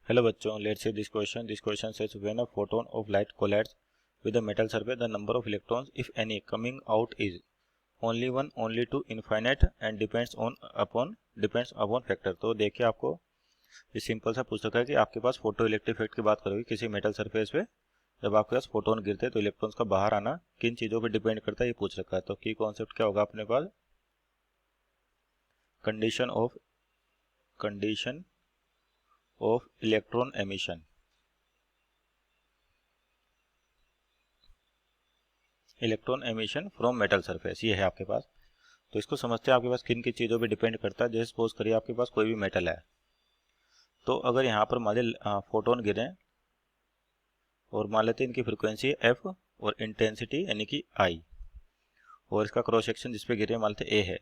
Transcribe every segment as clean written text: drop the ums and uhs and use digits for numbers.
Hello बच्चों, let's see this question. This question says when a photon of light collides with a metal surface, the number of electrons, if any, coming out is only one, only two, infinite and depends upon factor. तो देखिए आपको ये simple सा पूछ रखा है कि आपके पास फोटो इलेक्ट्रिक इफेक्ट की बात करोगे किसी मेटल सरफेस पे, जब आपके पास फोटोन गिरते हैं तो इलेक्ट्रॉन्स का बाहर आना किन चीज़ों पे डिपेंड करता है ये पूछ रखा है। तो की कॉन्सेप्ट क्या होगा अपने पास, condition of electron emission, electron emission from metal surface, ये है आपके पास। तो इसको समझते हैं आपके पास किन किन चीज़ों पे डिपेंड करता है। जैसे सपोज करिए आपके पास कोई भी मेटल है, तो अगर यहाँ पर मान लीजिए फोटोन गिरे और मान लेते हैं इनकी फ्रिक्वेंसी एफ और इंटेंसिटी यानी कि आई, और इसका क्रॉस सेक्शन जिसपे गिरे मान लेते ए है,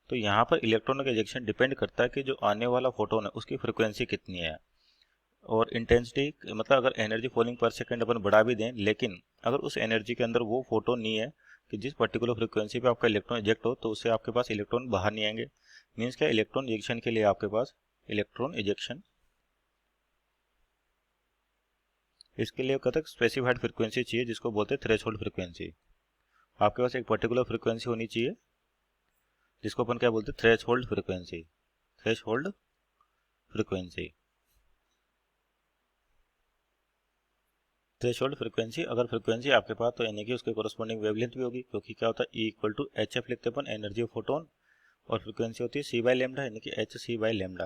तो यहाँ पर इलेक्ट्रॉन का इजेक्शन डिपेंड करता है कि जो आने वाला फोटोन है उसकी फ्रिक्वेंसी कितनी है। और इंटेंसिटी मतलब अगर एनर्जी फॉलिंग पर सेकंड अपन बढ़ा भी दें, लेकिन अगर उस एनर्जी के अंदर वो फोटोन नहीं है कि जिस पर्टिकुलर फ्रिक्वेंसी पे आपका इलेक्ट्रॉन इजेक्ट हो, तो उससे आपके पास इलेक्ट्रॉन बाहर नहीं आएंगे। मीन्स क्या, इलेक्ट्रॉन इजेक्शन के लिए आपके पास इलेक्ट्रॉन इजेक्शन, इसके लिए कहते हैं स्पेसिफाइड फ्रिक्वेंसी चाहिए जिसको बोलते हैं थ्रेशोल्ड फ्रिक्वेंसी। आपके पास एक पर्टिकुलर फ्रिक्वेंसी होनी चाहिए जिसको अपन क्या बोलते हैं, threshold frequency, threshold frequency. Threshold frequency, अगर फ्रिक्वेंसी आपके पास तो यानी कि उसके कोरस्पॉन्डिंग वेवलेंथ भी होगी, क्योंकि क्या होता है E equal to h f लिखते अपन एनर्जी ऑफ फोटोन, और फ्रिक्वेंसी होती है सी बाई लेमडा यानी कि एच सी बाई लेमडा।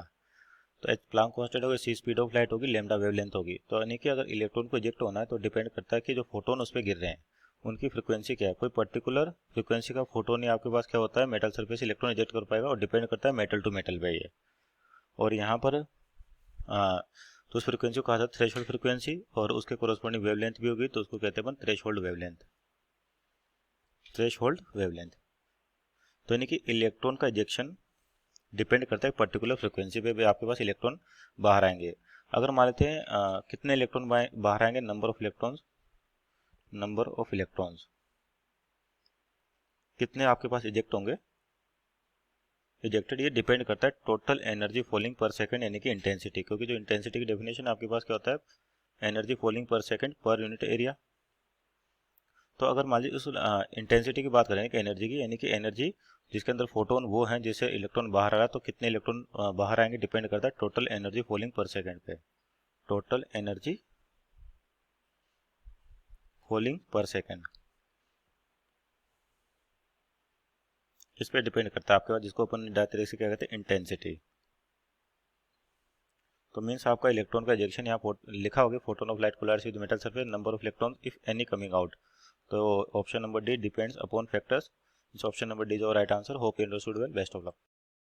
तो एच प्लांक कांस्टेंट होगी, सी स्पीड ऑफ लाइट होगी, लेमडा वेवलेंथ होगी। तो यानी कि अगर इलेक्ट्रॉन को इजेक्ट होना है तो डिपेंड करता है कि जो फोटोन उस पर गिर रहे हैं उनकी फ्रिक्वेंसी क्या है। कोई पर्टिकुलर फ्रिक्वेंसी का फोटोन ही आपके पास क्या होता है, मेटल सरफेस इलेक्ट्रॉन इजेक्ट कर पाएगा, और डिपेंड करता है मेटल टू मेटल पे ये। और यहाँ पर तो उस फ्रिक्वेंसी को कहा जाता है थ्रेशोल्ड फ्रिक्वेंसी, और उसके कोरस्पॉन्डिंग वेवलेंथ भी होगी, तो उसको कहते हैं अपन थ्रेशोल्ड वेवलेंथ, थ्रेशोल्ड वेवलेंथ। तो यानी कि इलेक्ट्रॉन का इजेक्शन डिपेंड करता है पर्टिकुलर फ्रिक्वेंसी पे भी आपके पास इलेक्ट्रॉन बाहर आएंगे। अगर मान लेते हैं कितने इलेक्ट्रॉन बाहर आएंगे, नंबर ऑफ इलेक्ट्रॉन्स कितने आपके पास इजेक्ट होंगे, इजेक्टेड, ये डिपेंड करता है टोटल एनर्जी फॉलिंग पर सेकंड यानी कि इंटेंसिटी, क्योंकि जो इंटेंसिटी की डेफिनेशन आपके पास क्या होता है, एनर्जी फॉलिंग पर सेकंड पर यूनिट एरिया। तो अगर मान लीजिए उस इंटेंसिटी की बात करें कि एनर्जी की, यानी कि एनर्जी जिसके अंदर फोटोन वो हैं जिससे इलेक्ट्रॉन बाहर आ रहा है, तो कितने इलेक्ट्रॉन बाहर आएंगे डिपेंड करता है टोटल एनर्जी फॉलिंग पर सेकंड पे, टोटल एनर्जी फॉलिंग पर सेकंड, इस पे डिपेंड करता है आपके पास, जिसको अपन डायरेक्ट तरीके से क्या कहते हैं, इंटेंसिटी। तो मीन्स आपका इलेक्ट्रॉन का इजेक्शन यहाँ लिखा होगा, photon of light collides with metal surface, number of electron if any coming out. तो option number D depends upon factors. इस option number D is our right answer. Hope you understood well, best of luck.